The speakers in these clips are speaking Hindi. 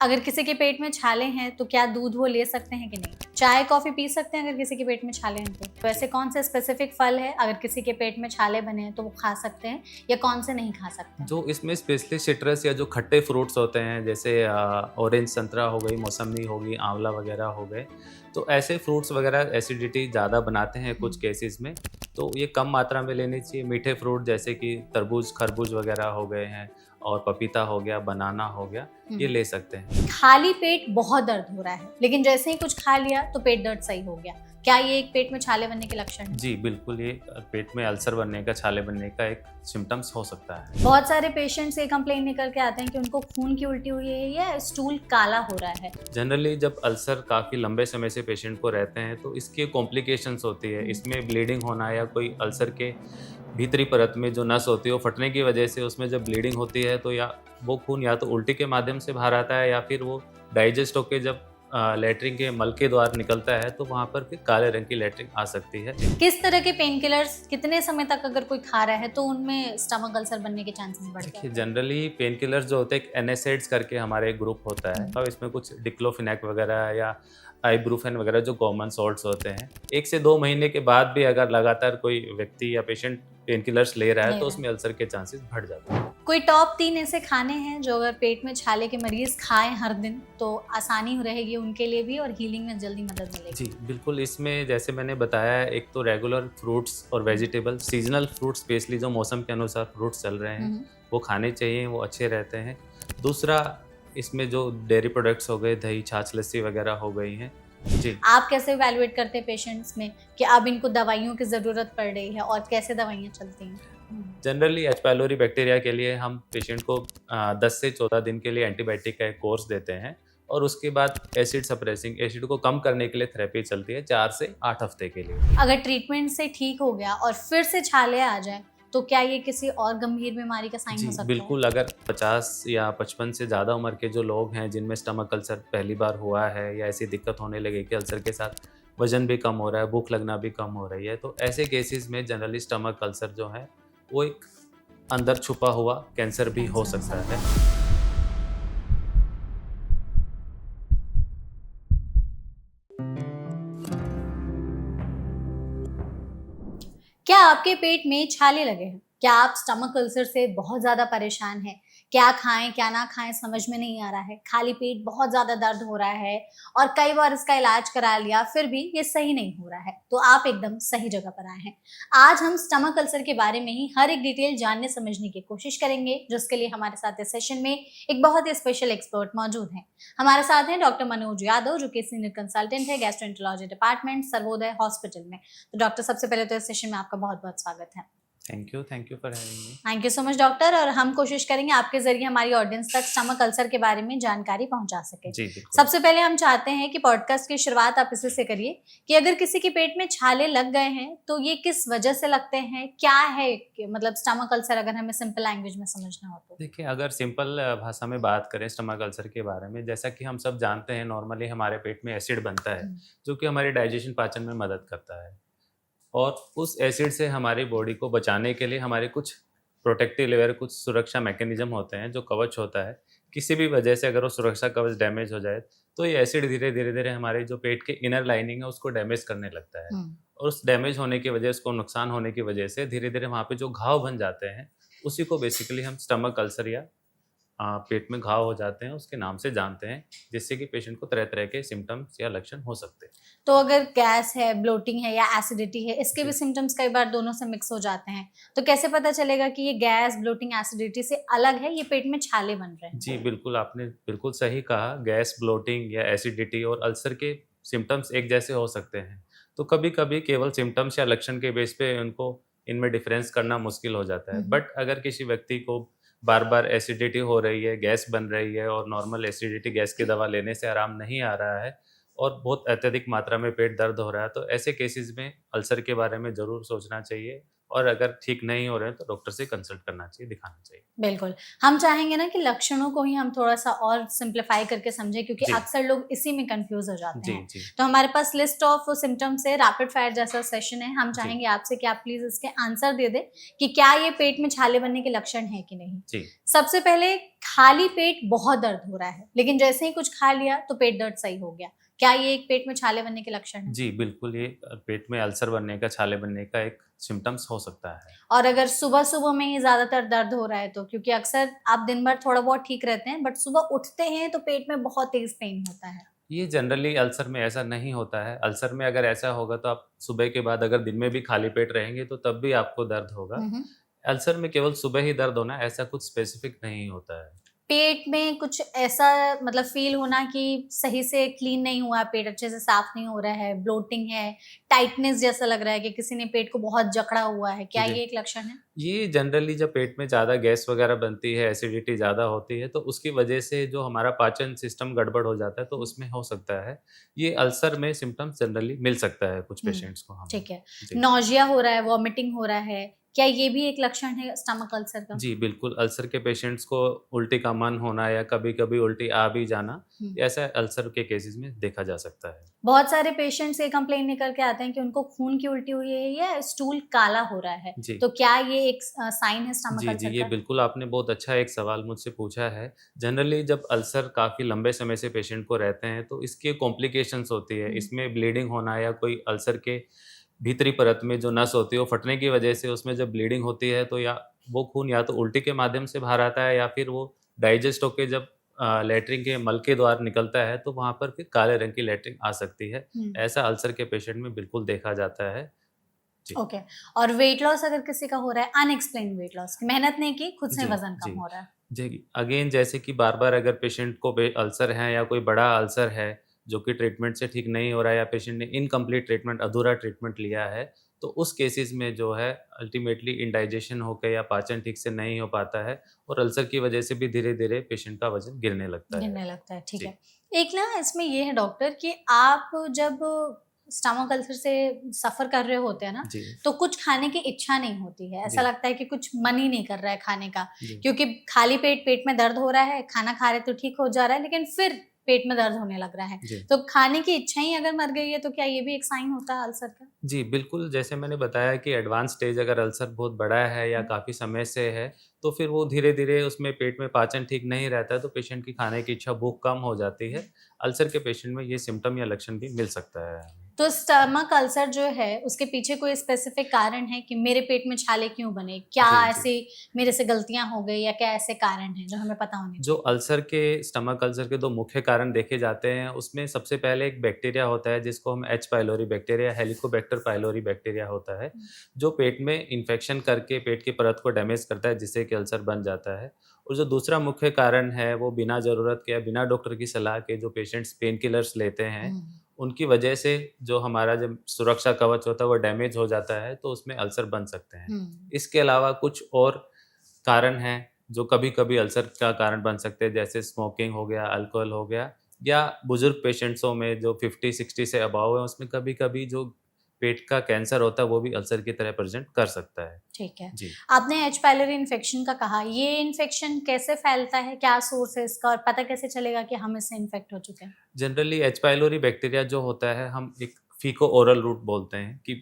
अगर किसी के पेट में छाले हैं तो क्या दूध वो ले सकते हैं कि नहीं? चाय कॉफ़ी पी सकते हैं अगर किसी के पेट में छाले हैं तो? ऐसे कौन से स्पेसिफिक फल है अगर किसी के पेट में छाले बने हैं तो वो खा सकते हैं या कौन से नहीं खा सकते हैं? जो इसमें स्पेशली सिट्रस या जो खट्टे फ्रूट्स होते हैं जैसे ऑरेंज संतरा हो गई, मौसम्बी होगी, आंवला वगैरह हो गए, तो ऐसे फ्रूट्स वगैरह एसिडिटी ज़्यादा बनाते हैं कुछ केसेस में, तो ये कम मात्रा में लेनी चाहिए। मीठे फ्रूट जैसे कि तरबूज, खरबूज वगैरह हो गए हैं और पपीता हो गया, बनाना हो गया, ये ले सकते हैं। खाली पेट बहुत दर्द हो रहा है लेकिन जैसे ही कुछ खा लिया तो पेट दर्द सही हो गया। क्या ये एक पेट में छाले बनने के लक्षण है? जी, बिल्कुल ये पेट में अल्सर बनने का, छाले बनने का एक सिम्पटम्स हो सकता है। बहुत सारे पेशेंट्स ये कंप्लेन निकल के आते हैं कि उनको खून की उल्टी हुई है या स्टूल काला हो रहा है। जनरली जब अल्सर काफ़ी लंबे समय से पेशेंट को रहते हैं तो इसकी कॉम्प्लिकेशंस होती है। इसमें ब्लीडिंग होना या कोई अल्सर के भीतरी परत में जो नस होती है वो फटने की वजह से उसमें जब ब्लीडिंग होती है तो या वो खून या तो उल्टी के माध्यम से बाहर आता है या फिर वो डाइजेस्ट होके जब लैट्रिन के मल के द्वारा निकलता है तो वहाँ पर फिर काले रंग की लैट्रिन आ सकती है। किस तरह के पेन किलर्स कितने समय तक अगर कोई खा रहा है तो उनमें स्टमक अल्सर बनने के चांसेस बढ़ जाते देखिए हैं? जनरली पेन किलर्स जो होते हैं एनएसएड्स करके हमारे एक ग्रुप होता है और इसमें कुछ डिक्लोफिनेक वगैरह या आइब्रूफेन वगैरह जो कॉमन सॉल्ट्स होते हैं 1 से 2 महीने के बाद भी अगर लगातार कोई व्यक्ति या पेशेंट पेन किलर्स ले रहा है ले तो रहा उसमें अल्सर के चांसेस बढ़ जाते हैं। कोई टॉप 3 ऐसे खाने हैं जो अगर पेट में छाले के मरीज खाएं हर दिन तो आसानी रहेगी उनके लिए भी और हीलिंग में जल्दी मदद मिलेगी? जी, बिल्कुल इसमें जैसे मैंने बताया है एक तो रेगुलर फ्रूट्स और वेजिटेबल, सीज़नल फ्रूट्स स्पेशली जो मौसम के अनुसार फ्रूट्स चल रहे हैं, हम्म। वो खाने चाहिए, वो अच्छे रहते हैं। दूसरा इसमें जो डेयरी प्रोडक्ट्स हो गए, दही, छाछ, लस्सी वगैरह हो गई हैं। जी, आप कैसे इवैल्यूएट करते हैं पेशेंट्स में कि अब इनको दवाइयों की ज़रूरत पड़ रही है और कैसे दवाइयाँ चलती हैं? जनरली एच पाइलोरी बैक्टीरिया के लिए हम पेशेंट को 10 से 14 दिन के लिए एंटीबायोटिक का एक कोर्स देते हैं और उसके बाद एसिड सप्रेसिंग एसिड को कम करने के लिए थेरेपी चलती है 4 से 8 हफ्ते के लिए। अगर ट्रीटमेंट से ठीक हो गया और फिर से छाले आ जाए तो क्या ये किसी और गंभीर बीमारी का साइन जी, हो सकता है? बिल्कुल अगर 50 या 55 से ज़्यादा उम्र के जो लोग हैं जिनमें स्टमक अल्सर पहली बार हुआ है या ऐसी दिक्कत होने लगी कि अल्सर के साथ वज़न भी कम हो रहा है, भूख लगना भी कम हो रही है, तो ऐसे केसेस में जनरली स्टमक अल्सर जो है वो एक अंदर छुपा हुआ कैंसर भी हो कैंसर हो सकता सकता है। है। क्या आपके पेट में छाले लगे हैं? क्या आप स्टमक अल्सर से बहुत ज़्यादा परेशान हैं? क्या खाएँ, क्या ना खाएँ समझ में नहीं आ रहा है? खाली पेट बहुत ज़्यादा दर्द हो रहा है और कई बार इसका इलाज करा लिया फिर भी ये सही नहीं हो रहा है, तो आप एकदम सही जगह पर आए हैं। आज हम स्टमक अल्सर के बारे में ही हर एक डिटेल जानने समझने की कोशिश करेंगे, जिसके लिए हमारे साथ इस सेशन में एक बहुत ही स्पेशल एक्सपर्ट मौजूद हैं। हमारे साथ हैं डॉक्टर मनोज यादव जो कि सीनियर कंसल्टेंट है गैस्ट्रोएंटरोलॉजी डिपार्टमेंट सर्वोदय हॉस्पिटल में। तो डॉक्टर सबसे पहले तो इस सेशन में आपका बहुत-बहुत स्वागत है। Thank you for having me. Thank you so much doctor और हम कोशिश करेंगे आपके ज़रिए हमारी ऑडियंस तक स्टमक अल्सर के बारे में जानकारी पहुंचा सकें। जी, बिल्कुल। सबसे पहले हम चाहते हैं कि पॉडकास्ट की शुरुआत आप इसी से करिए कि अगर किसी के पेट में छाले लग गए हैं तो ये किस वजह से लगते हैं? क्या है मतलब स्टमक अल्सर अगर हमें सिंपल लैंग्वेज में समझना हो तो? देखिए, अगर सिंपल भाषा में बात करें स्टमक अल्सर के बारे में, जैसा कि हम सब जानते हैं नॉर्मली हमारे पेट में एसिड बनता है, हुँ। जो कि हमारी डाइजेशन पाचन में मदद करता है। और उस एसिड से हमारी बॉडी को बचाने के लिए हमारे कुछ प्रोटेक्टिव लेयर, कुछ सुरक्षा मैकेनिज़्म होते हैं, जो कवच होता है। किसी भी वजह से अगर वो सुरक्षा कवच डैमेज हो जाए, तो ये एसिड धीरे-धीरे हमारे जो पेट के इनर लाइनिंग है, उसको डैमेज करने लगता है। हुँ। और उस डैमेज होने की वजह, उसको नुकसान होने की वजह से धीरे-धीरे वहाँ पे जो घाव बन जाते हैं, उसी को बेसिकली हम स्टमक अल्सर या पेट में घाव हो जाते हैं, उसके नाम से जानते हैं, जिससे कि पेशेंट को तरह-तरह के सिम्पटम्स या लक्षण हो सकते हैं। तो अगर गैस है, ब्लोटिंग है या एसिडिटी है, इसके भी जी। सिम्पटम्स कई बार दोनों से मिक्स हो जाते हैं। तो कैसे पता चलेगा कि ये गैस, ब्लोटिंग, एसिडिटी से अलग है, ये पेट में छाले बन रहे हैं? जी, बिल्कुल, आपने बिल्कुल सही कहा। गैस, ब्लोटिंग या एसिडिटी और अल्सर के सिम्पटम्स एक जैसे हो सकते हैं। तो कभी-कभी केवल सिम्पटम्स या लक्षण के बेस पे उनको इनमें डिफ़रेंस करना मुश्किल हो जाता हुँ, है। हुँ। बट अगर किसी व्यक्ति को बार-बार एसिडिटी हो रही है, गैस बन रही है और नॉर्मल एसिडिटी गैस की दवा लेने से आराम नहीं आ रहा है और बहुत अत्यधिक मात्रा में पेट दर्द हो रहा है, तो ऐसे केसेज़ में अल्सर के बारे में ज़रूर सोचना चाहिए और अगर ठीक नहीं हो रहे हैं तो डॉक्टर से कंसल्ट करना चाहिए, दिखाना चाहिए। बिल्कुल। हम चाहेंगे ना कि लक्षणों को ही हम थोड़ा-सा और सिम्प्लीफाई करके समझें क्योंकि जी, अक्सर लोग इसी में कन्फ्यूज़ हो जाते जी, हैं। जी, तो हमारे पास लिस्ट ऑफ सिम्पटम्स है, रैपिड फायर जैसा सेशन है। हम जी, चाहेंगे आपसे कि आप प्लीज़ इसके आंसर दे दें कि क्या ये पेट में छाले बनने के लक्षण हैं कि नहीं? जी। सबसे पहले खाली पेट बहुत दर्द हो रहा है, लेकिन जैसे ही कुछ खा लिया तो पेट दर्द सही हो गया। क्या ये एक पेट में छाले बनने के लक्षण है? जी, बिल्कुल ये पेट में अल्सर बनने का, छाले बनने का एक सिम्पटम्स हो सकता है। और अगर सुबह-सुबह में ही ज़्यादातर दर्द हो रहा है तो? क्योंकि अक्सर आप दिन भर थोड़ा बहुत ठीक रहते हैं, बट सुबह उठते हैं तो पेट में बहुत तेज़ पेन होता है। ये जनरली अल्सर में ऐसा नहीं होता है। अल्सर में अगर ऐसा होगा तो आप सुबह के बाद अगर दिन में भी खाली पेट रहेंगे तो तब भी आपको दर्द होगा। हुँ, हुँ। अल्सर में केवल सुबह ही दर्द होना ऐसा कुछ स्पेसिफिक नहीं होता है। पेट में कुछ ऐसा मतलब फ़ील होना कि सही से क्लीन नहीं हुआ, पेट अच्छे से साफ़ नहीं हो रहा है, ब्लोटिंग है, टाइटनेस जैसा लग रहा है कि किसी ने पेट को बहुत जकड़ा हुआ है, क्या जी। ये एक लक्षण है? ये जनरली जब पेट में ज़्यादा गैस वगैरह बनती है, एसिडिटी ज़्यादा होती है, तो उसकी वजह से जो हमारा पाचन सिस्टम गड़बड़ हो जाता है, तो उसमें हो सकता है। ये अल्सर में सिम्पटम्स जनरली मिल सकता है कुछ हुँ, पेशेंट्स को हमें। ठीक है। जी। नॉज़िया हो रहा है, वॉमिटिंग हो रहा है, क्या ये भी एक लक्षण है स्टमक अल्सर का? जी, बिल्कुल अल्सर के पेशेंट्स को उल्टी का मन होना या कभी-कभी उल्टी आ भी जाना, हुँ। ऐसा अल्सर के केसेज़ में देखा जा सकता है। बहुत सारे पेशेंट्स ये कंप्लेन लेकर के आते हैं कि उनको खून की उल्टी हुई है या स्टूल काला हो रहा है। जी। तो क्या ये एक साइन है स्टमक जी, जी, अल्सर ये का? बिल्कुल आपने बहुत अच्छा एक सवाल मुझसे पूछा है। जनरली जब अल्सर काफ़ी लंबे समय से पेशेंट को रहते हैं, तो इसकी कॉम्प्लिकेशंस होती है। हुँ, इसमें ब्लीडिंग होना या कोई अल्सर के भीतरी परत में जो नस होती है, वो फटने की वजह से उसमें जब ब्लीडिंग होती है, तो या वो खून या तो उल्टी के माध्यम से बाहर आता है या फिर वो डाइजेस्ट होके जब लैट्रिन के मल के द्वारा निकलता है, तो वहाँ पर फिर काले रंग की लैट्रिन आ सकती है। हुँ। ऐसा अल्सर के पेशेंट में बिल्कुल देखा जाता है। जी। ओके। और वेट लॉस अगर किसी का हो रहा है, अनएक्सप्लेन्ड वेट लॉस, मेहनत नहीं की, खुद से जी, वज़न जी। कम हो रहा है। जी, अगेन जैसे कि बार-बार अगर पेशेंट को अल्सर है या कोई बड़ा अल्सर है, जो कि ट्रीटमेंट से ठीक नहीं हो रहा है या पेशेंट ने इनकम्प्लीट ट्रीटमेंट, अधूरा ट्रीटमेंट लिया है, तो उस केसेज़ में जो है अल्टीमेटली इंडाइजेशन होके या पाचन ठीक से नहीं हो पाता है और अल्सर की वजह से भी धीरे-धीरे पेशेंट का वज़न गिरने लगता है। गिरने लगता है, ठीक जी, है। एक ना इसमें ये है डॉक्टर कि आप जब स्टमक अल्सर से सफ़र कर रहे होते हैं ना, जी, तो कुछ खाने की इच्छा नहीं होती है। ऐसा जी, लगता है कि कुछ मन ही नहीं कर रहा है खाने का, जी, क्योंकि खाली पेट, पेट में दर्द हो रहा है, खाना खा रहे तो ठीक हो जा रहा है, लेकिन फिर पेट में दर्द होने लग रहा है। जी। तो खाने की इच्छा ही अगर मर गई है, तो क्या ये भी एक साइन होता है अल्सर का? जी, बिल्कुल, जैसे मैंने बताया कि एडवांस स्टेज अगर अल्सर बहुत बड़ा है या हुँ, काफ़ी समय से है, तो फिर वो धीरे-धीरे उसमें पेट में पाचन ठीक नहीं रहता है, तो पेशेंट की खाने की इच्छा, भूख कम हो जाती है। अल्सर के पेशेंट में ये सिम्पटम या लक्षण भी मिल सकता है हमें। तो स्टमक अल्सर जो है, उसके पीछे कोई स्पेसिफिक कारण है कि मेरे पेट में छाले क्यों बने? क्या जी, जी। ऐसे मेरे से गलतियाँ हो गई या क्या ऐसे कारण हैं जो हमें पता होने जो चाहिए? अल्सर के स्टमक अल्सर के 2 मुख्य कारण देखे जाते हैं, उसमें सबसे पहले एक बैक्टीरिया होता है जिसको हम H pylori bacteria, Helicobacter pylori bacteria होता है, हुँ, जो पेट में इन्फेक्शन करके पेट की परत को डैमेज करता है जिससे कि अल्सर बन जाता है। और जो दूसरा मुख्य कारण है वो बिना ज़रूरत के या बिना डॉक्टर की सलाह के जो पेशेंट्स पेन किलर्स लेते हैं, हुँ, उनकी वजह से जो हमारा जब सुरक्षा कवच होता है वो डैमेज हो जाता है, तो उसमें अल्सर बन सकते हैं। हुँ, इसके अलावा कुछ और कारण हैं जो कभी-कभी अल्सर का कारण बन सकते हैं, जैसे स्मोकिंग हो गया, अल्कोहल हो गया या बुजुर्ग पेशेंट्सों में जो 50-60 से अबव है, उसमें कभी-कभी जो पेट का कैंसर होता है, वो भी अल्सर की तरह प्रेज़ेंट कर सकता है। ठीक है। जी। आपने एच पाइलोरी इन्फेक्शन का कहा, ये इन्फेक्शन कैसे फैलता है? क्या सोर्स है इसका और पता कैसे चलेगा कि हम इससे इन्फेक्ट हो चुके हैं? जनरली एच पाइलोरी बैक्टीरिया जो होता है, हम एक फीको ओरल रूट बोलते हैं कि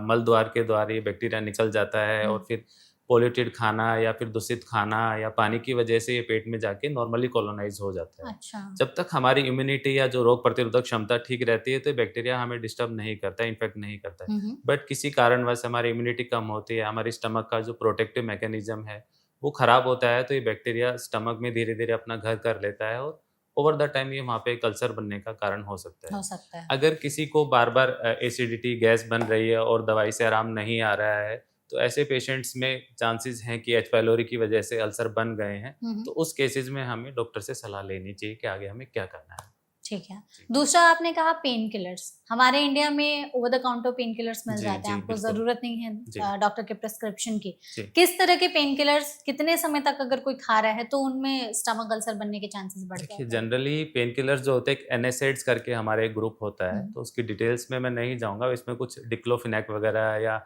मल द्वार के द्वारा ये बैक्टीरिया निकल जाता है हुँ, और फिर पॉल्यूटेड खाना या फिर दूषित खाना या पानी की वजह से ये पेट में जाके नॉर्मली कॉलोनाइज़ हो जाता है। अच्छा। जब तक हमारी इम्यूनिटी या जो रोग प्रतिरोधक क्षमता ठीक रहती है, तो ये बैक्टीरिया हमें डिस्टर्ब नहीं करता है, इन्फेक्ट नहीं करता है। हुँ, हुँ, बट किसी कारणवश हमारी इम्यूनिटी कम होती है, हमारी स्टमक का जो प्रोटेक्टिव मैकेनिज़्म है, वो खराब होता है, तो ये बैक्टीरिया स्टमक में धीरे-धीरे अपना घर कर लेता है और ओवर द टाइम ये वहाँ पे एक अल्सर बनने का कारण हो सकता है। हो सकता है। अगर किसी को बार-बार एसिडिटी, गैस बन रही है और दवाई से आराम नहीं आ रहा है, तो ऐसे पेशेंट्स में चांसेस हैं कि एच पाइलोरी की वजह से अल्सर बन गए हैं। हुँ, तो हुँ, उस केसेज़ में हमें डॉक्टर से सलाह लेनी चाहिए कि आगे हमें क्या करना है। ठीक है। जी। दूसरा आपने कहा पेन किलर्स। हमारे इंडिया में over the counter pain killers मिल जी, जाते हैं, जी, आपको बिल्कुल। ज़रूरत नहीं है जी, डॉक्टर के प्रिस्क्रिप्शन की। जी। किस तरह के पेन किलर्स कितने समय तक अगर कोई खा रहा है, तो उनमें स्टमक अल्सर बनने के चांसेस बढ़ देखिए, जाते हैं? जनरली पेन किलर्स जो होते हैं, एक एनएसएइड्स करके हमारे एक ग्रुप होता है, हुँ, तो उसकी डिटेल्स में मैं नहीं जाऊँगा। इसमें कुछ डिक्लोफेनेक वगैरह या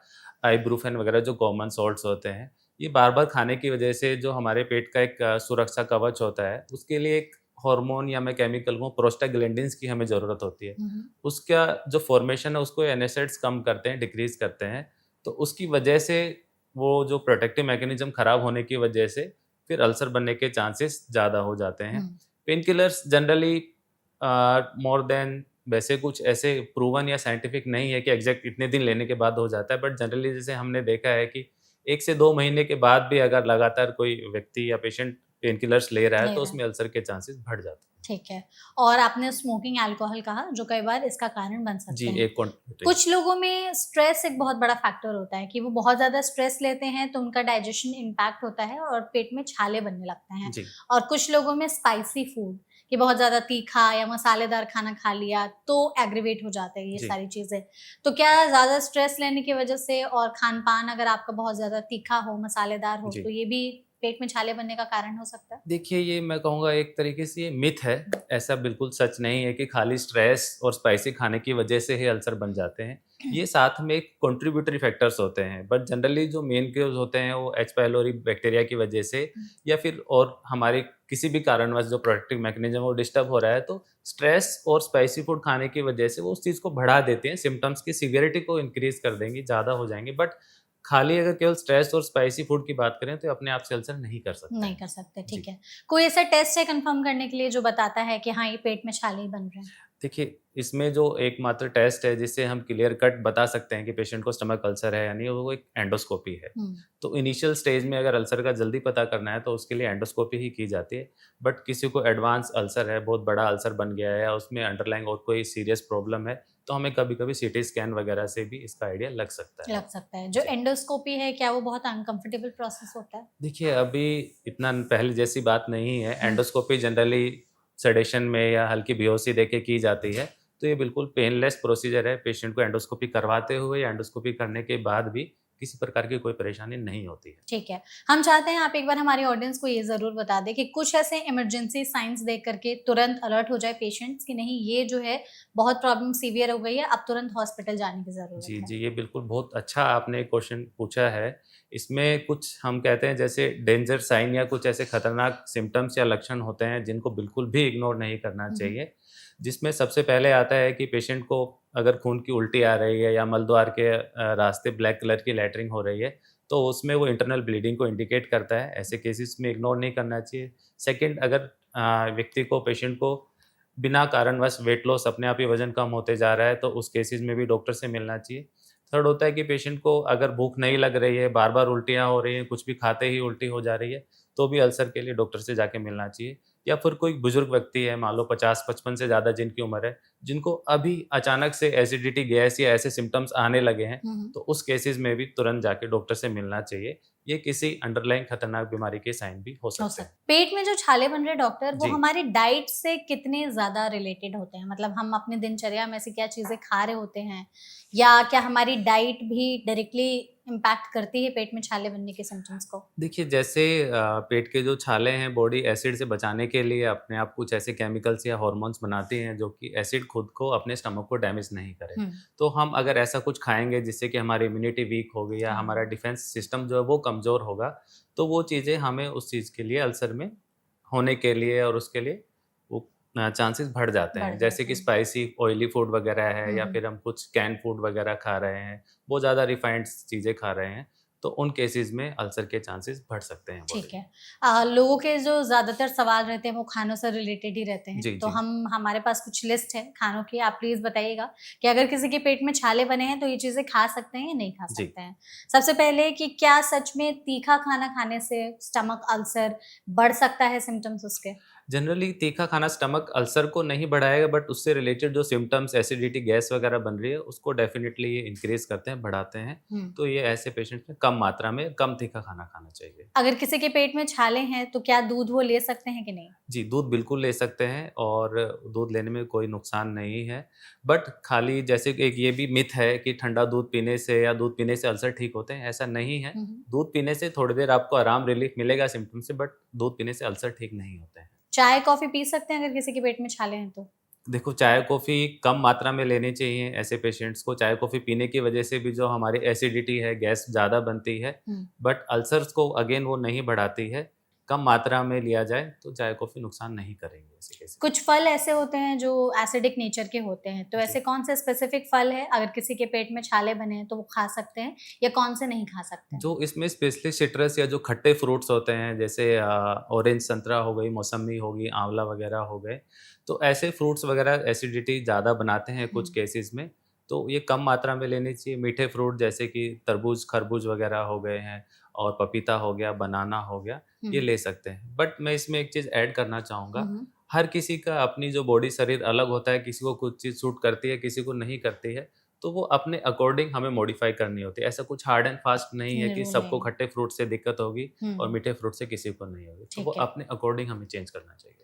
आइब्रूफेन वगैरह जो कॉमन सॉल्ट्स होते हैं, ये बार-बार खाने की वजह से जो हमारे पेट का एक सुरक्षा कवच होता है, उसके लिए एक हार्मोन या मैं केमिकल कहूँ प्रोस्टाग्लैंडिन्स की हमें ज़रूरत होती है। हम्म, उसका जो फॉर्मेशन है उसको एनएसएइड्स कम करते हैं, डिक्रीज़ करते हैं। तो उसकी वजह से वो जो प्रोटेक्टिव मैकेनिज़्म खराब होने की वजह से फिर अल्सर बनने के चांसेस ज़्यादा हो जाते हैं। हम्म, pain killers generally more than वैसे कुछ ऐसे प्रूवन या साइंटिफिक नहीं है कि एग्ज़ैक्ट इतने दिन लेने के बाद हो जाता है, बट जनरली जैसे हमने देखा है कि 1 से 2 महीने के बाद भी अगर लगातार कोई व्यक्ति या पेशेंट पेन किलर्स ले रहा है, ले तो रहा है। उसमें अल्सर के चांसेस बढ़ जाते हैं। ठीक है। और आपने स्मोकिंग अल्कोहल कहा जो कई बार इसका कारण बन जी, सकते हैं। एक कंट्रीब्यूटिंग कुछ लोगों में स्ट्रेस एक बहुत बड़ा फैक्टर होता है कि वो बहुत ज़्यादा स्ट्रेस लेते हैं तो उनका डाइजेशन इम्पैक्ट होता है और पेट में छाले बनने लगते हैं। जी। और कुछ लोगों में स्पाइसी फूड कि बहुत ज़्यादा तीखा या मसालेदार खाना खा लिया तो एग्रीवेट हो जाता है ये जी। सारी चीज़ें। तो क्या ज़्यादा स्ट्रेस लेने की वजह से और खान-पान अगर आपका बहुत ज़्यादा तीखा हो, मसालेदार हो जी। तो ये भी पेट में छाले बनने का कारण हो सकता है? देखिए, ये मैं कहूँगा एक तरीके से ये मिथ है। ऐसा बिल्कुल सच नहीं है कि खाली स्ट्रेस और स्पाइसी खाने की वजह से ही अल्सर बन जाते हैं। ये साथ में कंट्रीब्यूटरी फैक्टर्स होते हैं, बट जनरली जो मेन केस होते हैं वो एच पाइलोरी बैक्टीरिया की वजह से या फिर और हमारे किसी भी कारणवश जो प्रोटेक्टिव मैकेनिज्म है वो डिस्टर्ब हो रहा है, तो स्ट्रेस और स्पाइसी फूड खाने की वजह से वो उस चीज़ को बढ़ा देते हैं, सिम्पटम्स की सीवियरिटी को इंक्रीज़ कर देंगी, ज़्यादा हो जाएँगे। बट खाली अगर केवल स्ट्रेस और स्पाइसी फूड की बात करें, तो ये अपने आप से अल्सर नहीं कर सकते नहीं हैं। कर सकते, जी। ठीक है। कोई ऐसा टेस्ट है कन्फर्म करने के लिए जो बताता है कि हाँ, ये पेट में छाले ही बन रहे हैं? देखिए, इसमें जो एकमात्र टेस्ट है जिससे हम क्लियर कट बता सकते हैं कि पेशेंट को स्टमक अल्सर है या नहीं, वो एक एंडोस्कोपी है। हुँ, तो इनिशियल स्टेज में अगर अल्सर का जल्दी पता करना है तो उसके लिए एंडोस्कोपी ही की जाती है। बट किसी को एडवांस अल्सर है, बहुत बड़ा अल्सर बन गया है या उसमें अंडरलाइंग और कोई सीरियस प्रॉब्लम है, तो हमें कभी-कभी सीटी स्कैन वगैरह से भी इसका आइडिया लग सकता है। लग सकता है। जो जी। एंडोस्कोपी है, क्या वो बहुत अनकम्फर्टेबल प्रोसेस होता है? देखिए, अभी इतना पहले जैसी बात नहीं है। हुँ, एंडोस्कोपी जनरली सेडेशन में या हल्की बेहोशी देके की जाती है। तो ये बिल्कुल पेनलेस प्रोसीजर है। पेशेंट को एंडोस्कोपी करवाते हुए या एंडोस्कोपी करने के बाद भी किसी प्रकार की कोई परेशानी नहीं होती है। ठीक है। हम चाहते हैं आप एक बार हमारी ऑडियंस को ये ज़रूर बता दें कि कुछ ऐसे इमरजेंसी साइन्स देख कर के तुरंत अलर्ट हो जाए पेशेंट्स कि नहीं ये जो है बहुत प्रॉब्लम सीवियर हो गई है, अब तुरंत हॉस्पिटल जाने की ज़रूरत जी, है। जी, ये बिल्कुल बहुत अच्छा आपने क्वेश्चन पूछा है। इसमें कुछ हम कहते हैं जैसे डेंजर साइन या कुछ ऐसे खतरनाक सिम्पटम्स या लक्षण होते हैं जिनको बिल्कुल भी इग्नोर नहीं करना हुँ, हुँ। चाहिए। जिसमें सबसे पहले आता है कि पेशेंट को अगर खून की उल्टी आ रही है या मलद्वार के रास्ते ब्लैक कलर की लैटरिंग हो रही है, तो उसमें वो इंटरनल ब्लीडिंग को इंडिकेट करता है। ऐसे केसेस में इग्नोर नहीं करना चाहिए। सेकंड, अगर व्यक्ति को पेशेंट को बिना कारणवश वेट लॉस अपने आप ही वज़न कम होते जा रहा है, तो उस केसेज़ में भी डॉक्टर से मिलना चाहिए। थर्ड होता है कि पेशेंट को अगर भूख नहीं लग रही है, बार-बार उल्टियाँ हो रही हैं, कुछ भी खाते ही उल्टी हो जा रही है, तो भी अल्सर के लिए डॉक्टर से जाके मिलना चाहिए। या फिर कोई बुजुर्ग व्यक्ति है, मान लो 50-55 से ज़्यादा जिनकी उम्र है, जिनको अभी अचानक से एसिडिटी, गैस या ऐसे सिम्पटम्स आने लगे हैं, हुँ, हुँ। तो उस केसेज़ में भी तुरंत जाके डॉक्टर से मिलना चाहिए। ये किसी अंडरलाइंग खतरनाक बीमारी के साइन भी हो हो सकते हैं। सकता पेट में जो छाले बन रहे हैं डॉक्टर वो जी। हमारी डाइट से कितने ज़्यादा रिलेटेड होते हैं? मतलब हम अपने दिनचर्या में ऐसी क्या चीज़ें खा रहे होते हैं? या क्या हमारी डाइट भी डायरेक्टली इम्पैक्ट करती है पेट में छाले बनने के सिम्पटम्स को? देखिए, जैसे पेट के जो छाले हैं, बॉडी एसिड से बचाने के लिए अपने आप कुछ ऐसे केमिकल्स या हार्मोन्स बनाती हैं, जो कि एसिड खुद को अपने स्टमक को डैमेज नहीं करे। हुँ, तो हम अगर ऐसा कुछ खाएँगे जिससे कि हमारी इम्यूनिटी वीक होगी या हाँ, हमारा डिफेंस सिस्टम जो है वो कमज़ोर होगा, तो वो चीज़ें हमें उस चीज़ के लिए अल्सर में होने के लिए और उसके लिए वो चांसेस बढ़ जाते बढ़ हैं। जैसे जाते कि हैं। स्पाइसी ऑयली फूड वगैरह है हुँ, या हुँ। फिर हम कुछ कैन फूड वगैरह खा रहे हैं, बहुत ज़्यादा रिफाइंड चीज़ें खा रहे हैं, तो उन केसेज़ में अल्सर के चांसेस बढ़ सकते हैं बॉडी ठीक में। है। लोगों के जो ज़्यादातर सवाल रहते हैं वो खानों से रिलेटेड ही रहते हैं। जी, तो जी। हमारे पास कुछ लिस्ट है खानों की, आप प्लीज़ बताइएगा कि अगर किसी के पेट में छाले बने हैं तो ये चीज़ें खा सकते हैं या नहीं खा जी। सकते हैं? सबसे पहले कि क्या सच में तीखा खाना खाने से स्टमक अल्सर बढ़ सकता है सिम्पटम्स उसके? जनरली तीखा खाना स्टमक अल्सर को नहीं बढ़ाएगा, बट उससे रिलेटेड जो सिम्पटम्स एसिडिटी, गैस वगैरह बन रही है, उसको डेफ़िनिटली ये इंक्रीज़ करते हैं, बढ़ाते हैं। हुँ। तो ये ऐसे पेशेंट्स में कम मात्रा में, कम तीखा खाना खाना चाहिए। अगर किसी के पेट में छाले हैं तो क्या दूध वो ले सकते हैं कि नहीं? जी, दूध बिल्कुल ले सकते हैं और दूध लेने में कोई नुकसान नहीं है। बट खाली जैसे कि एक ये भी मिथ है कि ठंडा दूध पीने से या दूध पीने से अल्सर ठीक होते हैं, ऐसा नहीं है। हुँ, हुँ। दूध पीने से थोड़ी देर आपको आराम, रिलीफ़ मिलेगा सिम्पटम से, बट दूध पीने से अल्सर ठीक नहीं होते हैं। चाय, कॉफ़ी पी सकते हैं अगर किसी के पेट में छाले हैं तो? देखो, चाय कॉफ़ी कम मात्रा में लेनी चाहिए ऐसे पेशेंट्स को। चाय कॉफ़ी पीने की वजह से भी जो हमारी एसिडिटी है, गैस ज़्यादा बनती है, हुँ। बट अल्सर्स को अगेन वो नहीं बढ़ाती है। कम मात्रा में लिया जाए तो चाय कॉफ़ी नुकसान नहीं करेंगे ऐसे केसेस में। कुछ फल ऐसे होते हैं जो एसिडिक नेचर के होते हैं, तो जी। ऐसे कौन से स्पेसिफिक फल हैं, अगर किसी के पेट में छाले बने हैं तो वो खा सकते हैं या कौन से नहीं खा सकते हैं? जो इसमें स्पेशली सिट्रस या जो खट्टे फ्रूट्स होते हैं, जैसे ऑरेंज संतरा हो गई, मौसम्मी हो गई, आंवला वगैरह हो गए, तो ऐसे फ्रूट्स वगैरह एसिडिटी ज़्यादा बनाते हैं कुछ हुँ। केसेस में, तो ये कम मात्रा में लेनी चाहिए। मीठे फ्रूट जैसे कि तरबूज, खरबूज वगैरह हो गए हैं, और पपीता हो गया, बनाना हो गया, हुँ, ये हुँ। ले सकते हैं। बट मैं इसमें एक चीज़ ऐड करना हुँ, चाहूँगा, हुँ। हर किसी का अपनी जो बॉडी शरीर अलग होता है, किसी को कुछ चीज़ सूट करती है, किसी को नहीं करती है, तो वो अपने अकॉर्डिंग हमें मॉडिफ़ाई करनी होती है। ऐसा कुछ हार्ड एंड फास्ट नहीं है कि रूल सबको नहीं है। खट्टे फ्रूट से दिक्कत होगी और हुँ, मीठे फ्रूट से किसी को नहीं होगी। तो वो ठीक है। अपने अकॉर्डिंग हमें चेंज करना चाहिए।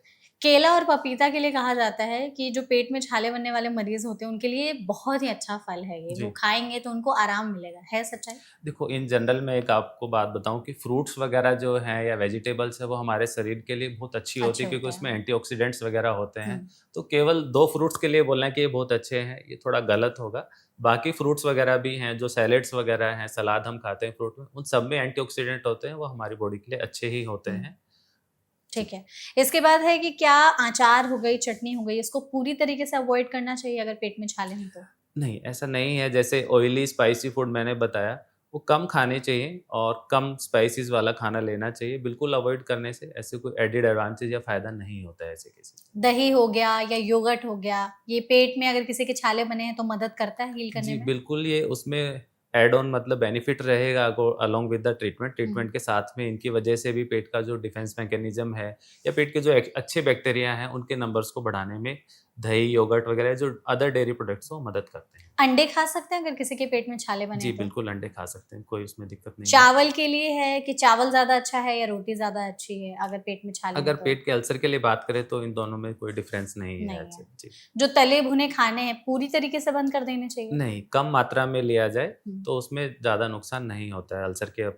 केला और पपीता के लिए कहा जाता है कि जो पेट में छाले बनने वाले मरीज़ होते हैं, उनके लिए बहुत ही अच्छा फल है ये। वो जी। खाएँगे तो उनको आराम मिलेगा। है सच्चाई? देखो, इन जनरल मैं एक आपको बात बताऊँ कि फ्रूट्स वगैरह जो हैं या वेजिटेबल्स हैं, वो हमारे शरीर के लिए बहुत अच्छी होती अच्छे है, क्योंकि होते हैं, उसमें हाँ। एंटीऑक्सीडेंट्स वगैरह होते हुँ, हैं। तो केवल 2 फ्रूट्स के लिए बोलना है कि ये बहुत अच्छे हैं, ये थोड़ा गलत होगा। बाकी फ्रूट्स वगैरह भी हैं, जो सैलेड्स वगैरह हैं, सलाद हम खाते हैं फ्रूट में, उन सब में एंटीऑक्सीडेंट होते हैं, वो हमारी बॉडी के लिए अच्छे ही होते हुँ, हैं। जी। ठीक है। इसके बाद है कि क्या अचार हो गई, चटनी हो गई, इसको पूरी तरीके से अवॉइड करना चाहिए अगर पेट में छाले हैं तो? नहीं, ऐसा नहीं है। जैसे ऑयली स्पाइसी फूड मैंने बताया, वो कम खाने चाहिए और कम स्पाइसेस वाला खाना लेना चाहिए। बिल्कुल अवॉइड करने से ऐसे कोई एडेड एडवांटेज या फ़ायदा नहीं होता है ऐसे केसेस में। दही हो गया या योगर्ट हो गया, ये पेट में अगर किसी के छाले बने हैं तो मदद करता है हील करने जी, में? बिल्कुल, ये उसमें ऐड ऑन मतलब बेनिफिट रहेगा अगो अलोंग विद द ट्रीटमेंट। हुँ, ट्रीटमेंट के साथ में इनकी वजह से भी पेट का जो डिफेंस मैकेनिज़्म है या पेट के जो एक अच्छे बैक्टीरिया हैं, उनके नंबर्स को बढ़ाने में दही, योगर्ट वगैरह जो अदर डेयरी प्रोडक्ट्स हैं, वो मदद करते हैं। अंडे खा सकते हैं अगर किसी के पेट में छाले बने जी, हैं तो? बिल्कुल अंडे खा सकते हैं, कोई उसमें दिक्कत नहीं है। चावल के लिए है कि चावल ज़्यादा अच्छा है या रोटी ज़्यादा अच्छी है अगर पेट में छाले हैं अगर तो? पेट के अल्सर के लिए बात करें तो इन दोनों में कोई डिफरेंस नहीं है नहीं ऐसे। है। जी। जो तले भुने खाने हैं पूरी तरीके से बंद कर देने चाहिए? नहीं, कम मात्रा में लिया जाए हुँ, तो उसमें ज़्यादा नुकसान नहीं होता है अल्सर के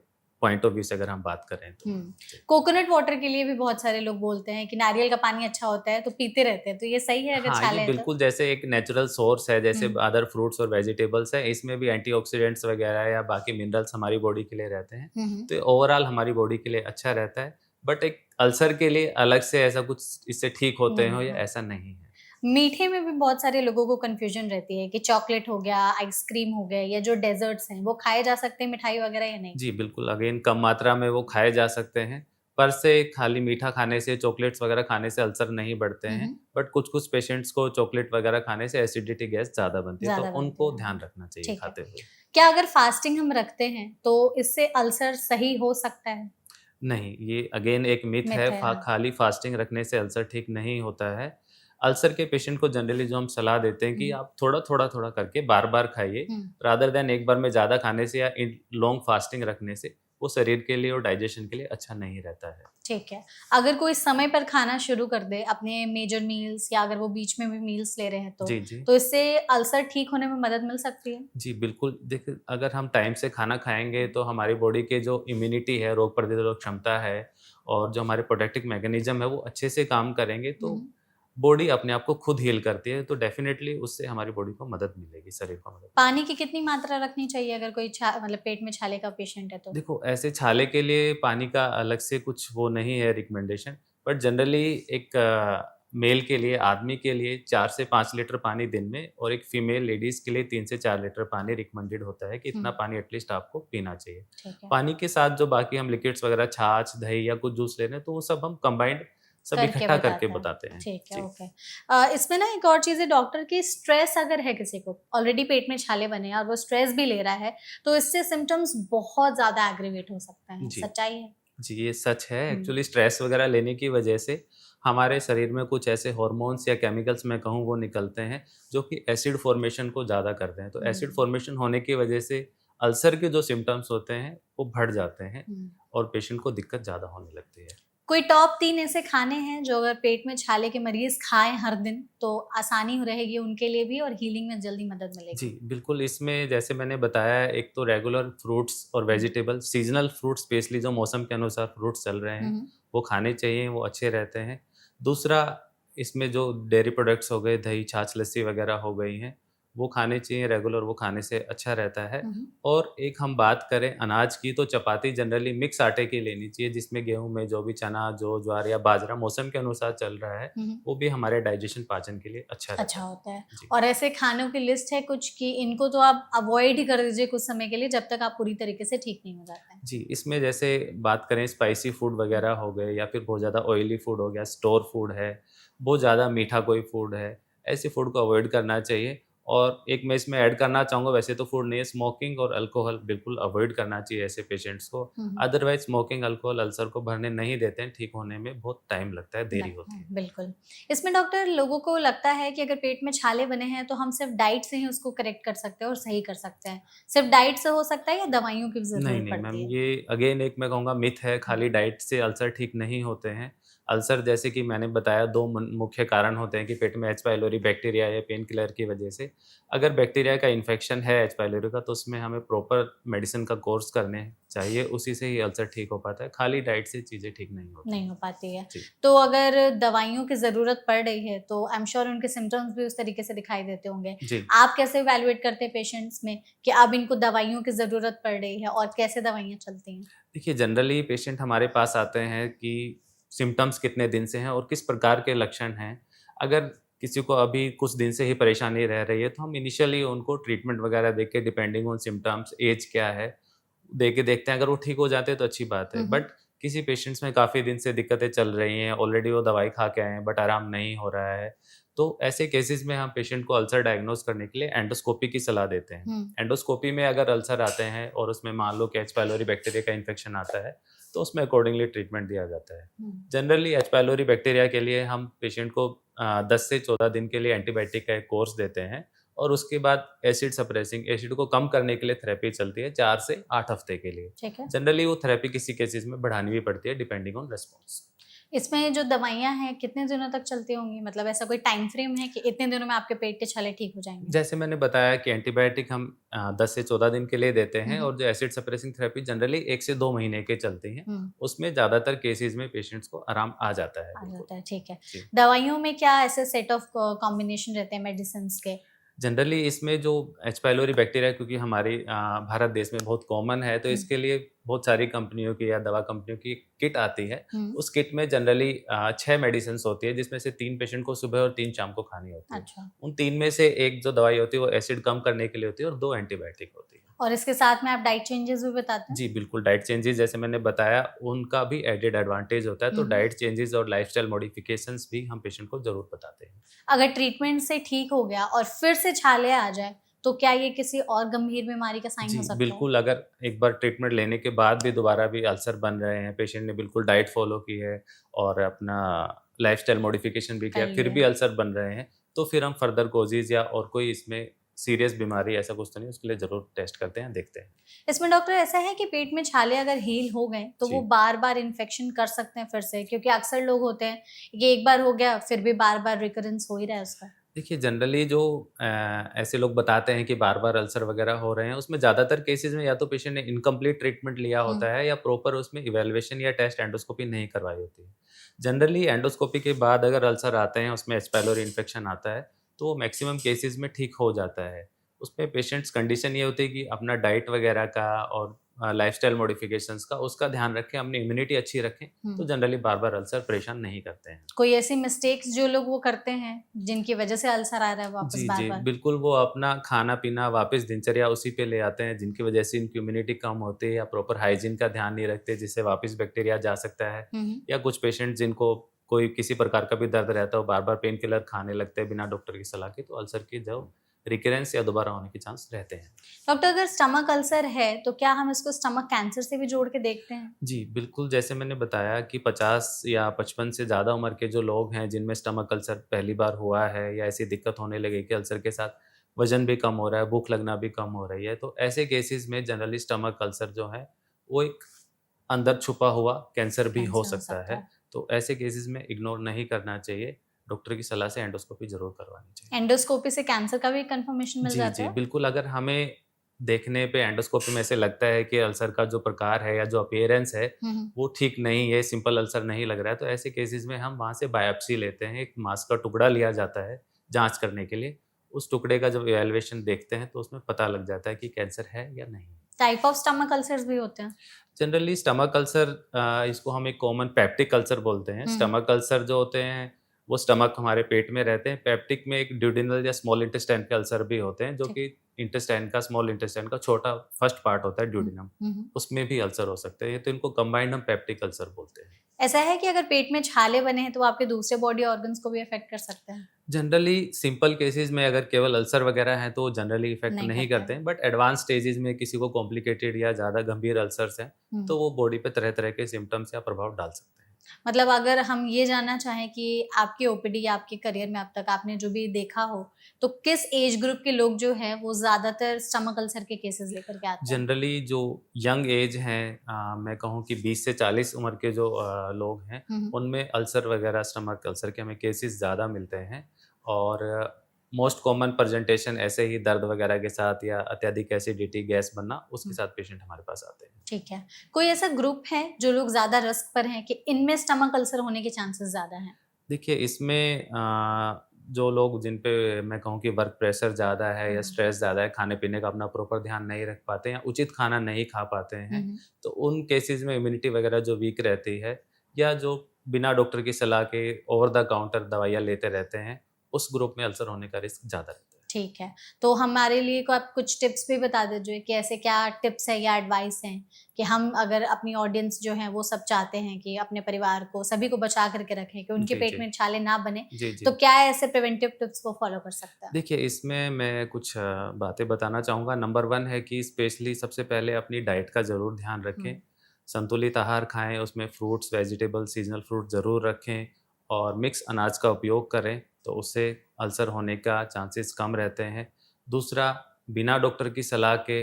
पॉइंट ऑफ व्यू से अगर हम बात करें तो। हुँ। जी। कोकोनट वाटर के लिए भी बहुत सारे लोग बोलते हैं कि नारियल का पानी अच्छा होता है तो पीते रहते हैं, तो ये सही है अगर हाँ, ये छाले हैं तो? बिल्कुल जैसे एक नेचुरल सोर्स है, जैसे हुँ, अदर फ्रूट्स और वेजिटेबल्स हैं, इसमें भी एंटीऑक्सीडेंट्स वगैरह या बाकी मिनरल्स हमारी बॉडी के लिए रहते हैं। हुँ, हुँ। तो ये ओवरऑल हमारी बॉडी के लिए अच्छा रहता है। बट एक अल्सर के लिए अलग से ऐसा कुछ इससे ठीक होते हो नहीं या है। ऐसा नहीं है। मीठे में भी बहुत सारे लोगों को कन्फ्यूज़न रहती है कि चॉकलेट हो गया, आइसक्रीम हो गए या जो डेज़र्ट्स हैं, वो खाए जा सकते हैं मिठाई वगैरह या नहीं? जी, बिल्कुल, अगेन कम मात्रा में वो खाए जा सकते हैं, पर से खाली मीठा खाने से, चॉकलेट्स वगैरह खाने से अल्सर नहीं बढ़ते हुँ, हैं। हुँ। बट कुछ-कुछ पेशेंट्स को चॉकलेट वगैरह खाने से एसिडिटी गैस ज़्यादा बनती है, तो ज़्यादा बनते उनको हैं, ध्यान हाँ। रखना चाहिए ठीक है। खाते हुए। क्या अगर फास्टिंग हम रखते हैं, तो इससे अल्सर सही हो सकता है? नहीं, ये अगेन एक मिथ है, मिथ है, हाँ। खाली फास्टिंग रखने से अल्सर ठीक नहीं होता है। अल्सर के पेशेंट को जनरली जो हम सलाह देते हैं कि हुँ, आप थोड़ा-थोड़ा, थोड़ा करके बार-बार खाइए, हुँ। रादर दैन एक बार में ज़्यादा खाने से या इन लॉन्ग फास्टिंग रखने से, वो शरीर के लिए और डाइजेशन के लिए अच्छा नहीं रहता है। ठीक है। अगर कोई समय पर खाना शुरू कर दे अपने मेजर मील्स या अगर वो बीच में भी मील्स ले रहे हैं जी, जी। तो इससे अल्सर ठीक होने में मदद मिल सकती है? जी, बिल्कुल। देखिए, अगर हम टाइम से खाना खाएँगे तो हमारी बॉडी के जो इम्यूनिटी है, रोग प्रतिरोधक क्षमता है और जो हमारे प्रोटेक्टिव मैकेनिज़्म है, वो अच्छे से काम करेंगे, हुँ, तो हुँ। बॉडी अपने आप को खुद हील करती है। तो डेफ़िनेटली उससे हमारी बॉडी को मदद मिलेगी, शरीर को मदद पानी की कितनी मात्रा रखनी चाहिए अगर कोई मतलब पेट में छाले का पेशेंट है तो? देखो, ऐसे छाले के लिए पानी का अलग से कुछ वो नहीं है रिकमेंडेशन, बट जनरली एक मेल के लिए, आदमी के लिए 4 से 5 लीटर पानी दिन में और एक फीमेल लेडीज़ के लिए 3 से 4 लीटर पानी रिकमेंडेड होता है कि हुँ, इतना पानी एटलीस्ट आपको पीना चाहिए। ठीक है। पानी के साथ जो बाकी हम लिक्विड्स वगैरह छाछ, दही या कुछ जूस ले रहे हैं, तो वो सब हम कंबाइंड सब करके इकट्ठा करके बताता है। बताते हैं। ठीक है, जी। ओके। इसमें ना एक और चीज़ है डॉक्टर की स्ट्रेस अगर है किसी को, ऑलरेडी पेट में छाले बने हैं और वो स्ट्रेस भी ले रहा है, तो इससे सिम्पटम्स बहुत ज़्यादा एग्रीवेट हो सकते हैं। जी। सच्चाई है? जी, ये सच है। हुँ, एक्चुअली स्ट्रेस वगैरह लेने की वजह से हमारे शरीर में कुछ ऐसे हॉर्मोन्स या केमिकल्स मैं कहूँ वो निकलते हैं, जो कि एसिड फॉर्मेशन को ज़्यादा करते हैं। तो एसिड हुँ, फॉर्मेशन होने की वजह से अल्सर के जो सिम्पटम्स होते हैं, वो बढ़ जाते हैं हुँ। और पेशेंट को दिक्कत ज़्यादा होने लगती है। कोई टॉप 3 ऐसे खाने हैं जो अगर पेट में छाले के मरीज़ खाएँ हर दिन, तो आसानी रहेगी उनके लिए भी और हीलिंग में जल्दी मदद जी, मिलेगी? बिल्कुल, इसमें जैसे मैंने बताया, एक तो रेगुलर फ्रूट्स और हुँ, वेजिटेबल्स, सीज़नल फ्रूट्स स्पेशली जो मौसम के अनुसार फ्रूट्स चल रहे हुँ, हैं, हुँ। वो खाने चाहिए, वो अच्छे रहते हैं। दूसरा, इसमें जो डेयरी प्रोडक्ट्स हो गए, दही, छाछ, लस्सी वगैरह हो गई हैं, वो खाने चाहिए रेगुलर, वो खाने से अच्छा रहता है। हम्म, और एक हम बात करें अनाज की, तो चपाती जनरली मिक्स आटे की लेनी चाहिए, जिसमें गेहूँ में जो भी चना, जो ज्वार या बाजरा मौसम के अनुसार चल रहा है, हम्म। वो भी हमारे डाइजेशन पाचन के लिए अच्छा अच्छा रहता है। होता है। जी। और ऐसे खानों की लिस्ट है कुछ कि इनको तो आप अवॉइड ही कर दीजिए कुछ समय के लिए जब तक आप पूरी तरीके से ठीक नहीं हो जाते हैं। जी, इसमें जैसे बात करें स्पाइसी फूड वगैरह हो गए या फिर बहुत ज़्यादा ऑयली फूड हो गया, स्टोर फूड है, बहुत ज़्यादा मीठा कोई फूड है, ऐसे फूड को अवॉइड करना चाहिए। और एक मैं इसमें ऐड करना चाहूँगा, वैसे तो फूड नहीं है, स्मोकिंग और अल्कोहल बिल्कुल अवॉइड करना चाहिए ऐसे पेशेंट्स को। हम्म। अदरवाइज़ स्मोकिंग, अल्कोहल अल्सर को भरने नहीं देते हैं, ठीक होने में बहुत टाइम लगता है, देरी लगता होती है, है। बिल्कुल। इसमें डॉक्टर लोगों को लगता है कि अगर पेट में छाले बने हैं तो हम सिर्फ डाइट से ही उसको करेक्ट कर सकते हैं और सही कर सकते हैं। सिर्फ डाइट से हो सकता है या दवाइयों की भी नहीं, ज़रूरत नहीं पड़ती मैम, है? ये अगेन एक मैं कहूँगा मिथ है, हुँ, खाली डाइट से अल्सर ठीक नहीं होते हैं। अल्सर जैसे कि मैंने बताया 2 मुख्य कारण होते हैं कि पेट में एच पाइलोरी बैक्टीरिया या पेन किलर की वजह से। अगर बैक्टीरिया का इन्फेक्शन है एच पाइलोरी का, तो उसमें हमें प्रॉपर मेडिसिन का कोर्स करने चाहिए, उसी से ही अल्सर ठीक हो पाता है। खाली डाइट से चीज़ें ठीक नहीं होती नहीं हैं। हो पाती है। जी। तो अगर दवाइयों की ज़रूरत पड़ रही है तो आई एम श्योर उनके सिम्पटम्स भी उस तरीके से दिखाई देते होंगे। जी। आप कैसे इवैल्यूएट करते हैं पेशेंट्स में कि अब इनको दवाइयों की ज़रूरत पड़ रही है और कैसे दवाइयाँ चलती हैं? देखिए, जनरली पेशेंट हमारे पास आते हैं कि सिम्पटम्स कितने दिन से हैं और किस प्रकार के लक्षण हैं। अगर किसी को अभी कुछ दिन से ही परेशानी रह रही है, तो हम इनिशियली उनको ट्रीटमेंट वगैरह देके डिपेंडिंग ऑन सिम्पटम्स, ऐज क्या है, दे के देखते हैं। अगर वो ठीक हो जाते हैं तो अच्छी बात है। हुँ, हुँ। बट किसी पेशेंट्स में काफ़ी दिन से दिक्कतें चल रही हैं, ऑलरेडी वो दवाई खा के आए हैं बट आराम नहीं हो रहा है, तो ऐसे केसेज़ में हम पेशेंट को अल्सर डायग्नोज़ करने के लिए एंडोस्कोपी की सलाह देते हैं। हुँ, एंडोस्कोपी में अगर अल्सर आते हैं और उसमें मान लो कि एच पाइलोरी बैक्टीरिया का इन्फेक्शन आता है, तो उसमें अकॉर्डिंगली ट्रीटमेंट दिया जाता है। हुँ। जनरली एच पाइलोरी बैक्टीरिया के लिए हम पेशेंट को 10 से 14 दिन के लिए एंटीबायोटिक का एक कोर्स देते हैं और उसके बाद एसिड सप्रेसिंग, एसिड को कम करने के लिए थेरेपी चलती है 4 से 8 हफ्ते के लिए। ठीक है। जनरली वो थेरेपी किसी केसेज़ में बढ़ानी भी पड़ती है डिपेंडिंग ऑन रिस्पॉन्स। इसमें जो दवाइयाँ हैं कितने दिनों तक चलती होंगी? मतलब ऐसा कोई टाइम फ्रेम है कि इतने दिनों में आपके पेट के छाले ठीक हो जाएँगे? जैसे मैंने बताया कि एंटीबायोटिक हम 10 से 14 दिन के लिए देते हुँ, हैं हुँ। और जो एसिड सप्रेसिंग थेरेपी जनरली 1 से 2 महीने के चलती हैं। हुँ। उसमें ज़्यादातर केसेज़ में पेशेंट्स को आराम आ जाता है आ बिल्कुल। जाता है, ठीक है। जी। दवाइयों में क्या ऐसे सेट ऑफ कॉम्बिनेशन रहते हैं मेडिसिन्स के? जनरली इसमें जो एच पाइलोरी बैक्टीरिया, क्योंकि हमारे भारत देश में बहुत कॉमन है, तो हुँ, इसके लिए बहुत सारी कंपनियों की या दवा कंपनियों की किट आती है। हुँ। उस किट में जनरली 6 मेडिसिन्स होती है, जिसमें से 3 पेशेंट को सुबह और 3 शाम को खानी होती है। अच्छा। उन 3 में से 1 जो दवाई होती है वो एसिड कम करने के लिए होती है और 2 एंटीबायोटिक होती है। और इसके साथ में आप डाइट चेंजेस भी बताते हैं? जी, बिल्कुल, डाइट चेंजेज़ जैसे मैंने बताया, उनका भी एडेड एडवांटेज होता है, हुँ, तो हुँ। डाइट चेंजेज़ और लाइफ़स्टाइल मॉडिफ़िकेशंस भी हम पेशेंट को ज़रूर बताते हैं। अगर ट्रीटमेंट से ठीक हो गया और फिर से छाले आ जाए, तो क्या ये किसी और गंभीर बीमारी का साइन जी, हो सकता है? बिल्कुल, अगर एक बार ट्रीटमेंट लेने के बाद भी दोबारा भी अल्सर बन रहे हैं, पेशेंट ने बिल्कुल डाइट फ़ॉलो की है और अपना लाइफ़स्टाइल मॉडिफ़िकेशन भी कर किया, फिर लिया। भी अल्सर बन रहे हैं, तो फिर हम फर्दर कॉजेज़ या और कोई इसमें सीरियस बीमारी ऐसा कुछ तो नहीं, उसके लिए ज़रूर टेस्ट करते हैं, देखते हैं। इसमें डॉक्टर ऐसा है कि पेट में छाले अगर हील हो गए, तो वो जी। बार-बार इन्फेक्शन कर सकते हैं फिर से? क्योंकि अक्सर लोग होते हैं कि एक बार हो गया, फिर भी बार-बार रिकरेंस हो ही रहा है उसका। देखिए, जनरली जो ऐसे लोग बताते हैं कि बार-बार अल्सर वगैरह हो रहे हैं, उसमें ज़्यादातर केसेज़ में या तो पेशेंट ने इनकम्प्लीट ट्रीटमेंट लिया हुँ, होता है या प्रॉपर उसमें इवैल्यूएशन या टेस्ट एंडोस्कोपी नहीं करवाई होती है। जनरली एंडोस्कोपी के बाद अगर अल्सर आते हैं, उसमें एच पाइलोरी इन्फेक्शन आता है, तो वो मैक्सिमम केसेज़ में ठीक हो जाता है। उसमें पेशेंट्स कंडीशन ये होती है कि अपना डाइट वगैरह का और लाइफ़स्टाइल मॉडिफ़िकेशंस का उसका ध्यान रखें, अपनी इम्यूनिटी अच्छी रखें, हुँ। तो जनरली बार-बार अल्सर परेशान नहीं करते हैं। कोई ऐसी मिस्टेक्स जो लोग वो करते हैं, जिनकी वजह से अल्सर आ रहा है वापस जी, जी। बार-बार? बिल्कुल, वो अपना खाना-पीना वापस दिनचर्या उसी पे ले आते हैं, जिनकी वजह से इनकी इम्यूनिटी कम होती है या प्रॉपर हाइजीन का ध्यान नहीं रखते, जिससे वापस बैक्टीरिया जा सकता है। हुँ, हुँ। या कुछ पेशेंट जिनको कोई किसी प्रकार का भी दर्द रहता है, वो बार-बार पेन किलर खाने लगते हैं बिना डॉक्टर की सलाह के, तो अल्सर की जो रिकरेंस या दोबारा होने के चांस रहते हैं। डॉक्टर अगर स्टमक अल्सर है, तो क्या हम इसको स्टमक कैंसर से भी जोड़ के देखते हैं? जी, बिल्कुल, जैसे मैंने बताया कि 50 या 55 से ज़्यादा उम्र के जो लोग हैं, जिनमें स्टमक अल्सर पहली बार हुआ है या ऐसी दिक्कत होने लगी कि अल्सर के साथ वज़न भी कम हो रहा है, भूख लगना भी कम हो रही है, तो ऐसे केसेज़ में जनरली स्टमक अल्सर जो है, वो एक अंदर छुपा हुआ कैंसर भी हो कैंसर हो सकता सकता है। है। तो ऐसे केसेज़ में इग्नोर नहीं करना चाहिए, डॉक्टर की सलाह से एंडोस्कोपी ज़रूर करवानी चाहिए। एंडोस्कोपी से कैंसर का भी कंफर्मेशन मिल जी, जाता जी, है? बिल्कुल, अगर हमें देखने पे एंडोस्कोपी में ऐसे लगता है कि अल्सर का जो प्रकार है या जो अपीयरेंस है वो ठीक नहीं है, सिंपल अल्सर नहीं लग रहा है, तो ऐसे केसेस में हम वहाँ से बायोप्सी लेते हैं, एक मांस का टुकड़ा लिया जाता है जांच करने के लिए। उस टुकड़े का जब इवैल्यूएशन देखते हैं तो उसमें पता लग जाता है कि कैंसर है या नहीं। टाइप ऑफ स्टमक अल्सर्स भी होते हैं? जनरली स्टमक अल्सर इसको हम एक कॉमन पेप्टिक अल्सर बोलते हैं। स्टमक अल्सर जो होते हैं वो स्टमक हमारे पेट में रहते हैं। पेप्टिक में एक ड्यूडेनल या स्मॉल इंटेस्टाइन के अल्सर भी होते हैं, जो ठीक। कि इंटेस्टाइन का, स्मॉल इंटेस्टाइन का छोटा फर्स्ट पार्ट होता है ड्यूडेनम, उसमें भी अल्सर हो सकते हैं। तो इनको कंबाइंड हम पेप्टिक अल्सर बोलते हैं। ऐसा है कि अगर पेट में छाले बने हैं तो वो आपके दूसरे बॉडी ऑर्गन्स को भी अफेक्ट कर सकते हैं? जनरली सिंपल केसेस में अगर केवल अल्सर वगैरह हैं तो जनरली इफेक्ट नहीं नहीं करते करते हैं, बट एडवांस स्टेजेस में किसी को कॉम्प्लिकेटेड या ज़्यादा गंभीर अल्सर्स हैं तो वो बॉडी पे तरह तरह के सिम्टम्स या प्रभाव डाल सकते हैं। मतलब अगर हम ये जानना चाहें कि आपकी ओपीडी या आपके करियर में अब तक आपने जो भी देखा हो, तो किस एज ग्रुप के लोग जो हैं वो ज़्यादातर स्टमक अल्सर के केसेस लेकर के आते हैं? जनरली जो यंग एज हैं, मैं कहूँ कि 20 से 40 उम्र के जो लोग हैं उनमें अल्सर वगैरह, स्टमक अल्सर के हमें केसेस ज़्यादा मिलते हैं। और मोस्ट कॉमन प्रेजेंटेशन ऐसे ही दर्द वगैरह के साथ या अत्यधिक एसिडिटी, गैस बनना, उसके साथ पेशेंट हमारे पास आते हैं। ठीक है। कोई ऐसा ग्रुप है जो लोग ज़्यादा रिस्क पर हैं कि इनमें स्टमक अल्सर होने के चांसेस ज़्यादा हैं? देखिए इसमें जो लोग जिन पे मैं कहूँ कि वर्क प्रेशर ज़्यादा है या स्ट्रेस ज़्यादा है, खाने पीने का अपना प्रॉपर ध्यान नहीं रख पाते या उचित खाना नहीं खा पाते हैं, तो उन केसेस में इम्यूनिटी वगैरह जो वीक रहती है या जो बिना डॉक्टर की सलाह के ओवर द काउंटर दवाइयाँ लेते रहते हैं, उस ग्रुप में अल्सर होने का रिस्क ज़्यादा रहता है। ठीक है। तो हमारे लिए को आप कुछ टिप्स भी बता दीजिए कि ऐसे क्या टिप्स है या एडवाइस हैं कि हम अगर अपनी ऑडियंस जो है वो सब चाहते हैं कि अपने परिवार को, सभी को बचा करके रखें कि उनके जी, पेट जी। में छाले ना बने, जी, जी। तो क्या ऐसे प्रिवेंटिव टिप्स वो फॉलो कर सकता है? देखिए इसमें मैं कुछ बातें बताना चाहूँगा। नंबर 1 है कि स्पेशली सबसे पहले अपनी डाइट का ज़रूर ध्यान रखें। संतुलित आहार खाएँ, उसमें फ्रूट्स, वेजिटेबल्स, सीज़नल फ्रूट ज़रूर रखें और मिक्स अनाज का उपयोग करें, तो उससे अल्सर होने का चांसेस कम रहते हैं। दूसरा, बिना डॉक्टर की सलाह के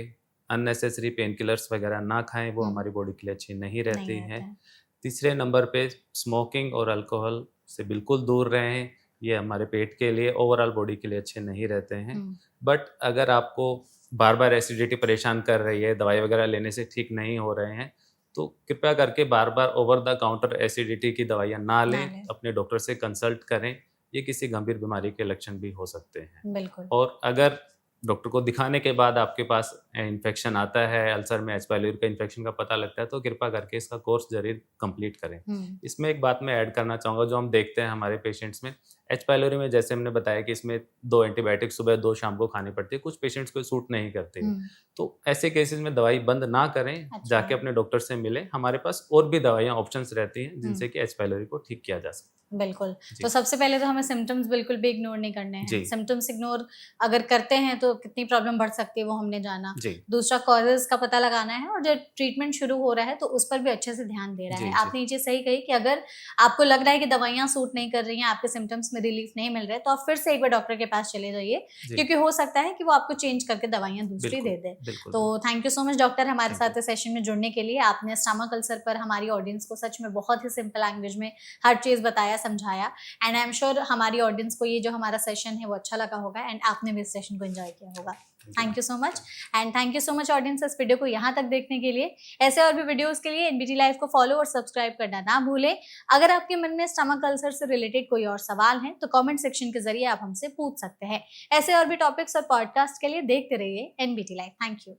अननेसेसरी पेन किलर्स वगैरह ना खाएँ, वो हमारी बॉडी के लिए अच्छी नहीं रहती नहीं रहते हैं। हैं। तीसरे नंबर पे स्मोकिंग और अल्कोहल से बिल्कुल दूर रहें, ये हमारे पेट के लिए, ओवरऑल बॉडी के लिए अच्छे नहीं रहते हैं। बट अगर आपको बार-बार एसिडिटी परेशान कर रही है, दवाई वगैरह लेने से ठीक नहीं हो रहे हैं, तो कृपया करके बार-बार ओवर द काउंटर एसिडिटी की दवाइयाँ ना ना लें, लें। अपने डॉक्टर से कंसल्ट करें, ये किसी गंभीर बीमारी के लक्षण भी हो सकते हैं। बिल्कुल। और अगर डॉक्टर को दिखाने के बाद आपके पास इन्फेक्शन आता है, अल्सर में एच पाइलोरी का इन्फेक्शन का पता लगता है, तो कृपया करके इसका कोर्स ज़रूर कंप्लीट करें। इसमें एक बात मैं ऐड करना चाहूँगा, जो हम देखते हैं हमारे पेशेंट्स में, एच पाइलोरी में जैसे हमने बताया कि इसमें 2 एंटीबायोटिक सुबह, 2 शाम को खानी पड़ती है, कुछ पेशेंट्स को सूट नहीं करती है। तो ऐसे केसेस में दवाई बंद ना करें, अच्छा। जाके अपने डॉक्टर से मिलें। हमारे पास और भी दवाइयाँ, ऑप्शंस रहती हैं, जिनसे कि एच पाइलोरी को ठीक किया जा सकता है। बिल्कुल। जी। तो सबसे पहले तो हमें सिम्पटम्स बिल्कुल भी इग्नोर नहीं करने हैं। जी। सिम्पटम्स इग्नोर अगर करते हैं तो कितनी प्रॉब्लम बढ़ सकती है वो हमने जाना। जी। दूसरा कॉजेज़ का पता लगाना है और जो ट्रीटमेंट शुरू हो रहा है तो उस पर भी अच्छे से ध्यान दे रहा जी, है। जी। आपने ये चीज़ सही कही कि अगर आपको लग रहा है कि दवाइयाँ सूट नहीं कर रही हैं, आपके सिम्पटम्स में रिलीफ नहीं मिल रहा है, तो आप फिर से एक बार डॉक्टर के पास चले जाइए, जी। क्योंकि हो सकता है कि वो आपको चेंज करके दवाइयाँ दूसरी बिल्कुल, दे दे। बिल्कुल। तो thank you so much doctor हमारे थैंक यू। साथ इस सेशन में जुड़ने के लिए। आपने स्टमक अल्सर पर हमारी ऑडियंस को सच में बहुत ही सिंपल लैंग्वेज में हर चीज़ बताया, समझाया एंड आई एम श्योर हमारी ऑडियंस को ये जो हमारा सेशन है वो अच्छा लगा होगा एंड आपने भी इस सेशन को एंजॉय किया होगा। Thank you so much and thank you so much audience इस वीडियो को यहाँ तक देखने के लिए। ऐसे और भी वीडियोस के लिए एनबीटी लाइव को फॉलो और सब्सक्राइब करना ना भूलें। अगर आपके मन में स्टमक अल्सर से रिलेटेड कोई और सवाल है तो कमेंट सेक्शन के जरिए आप हमसे पूछ सकते हैं। ऐसे और भी टॉपिक्स और पॉडकास्ट के लिए देखते रहिए एनबीटी लाइव। Thank you.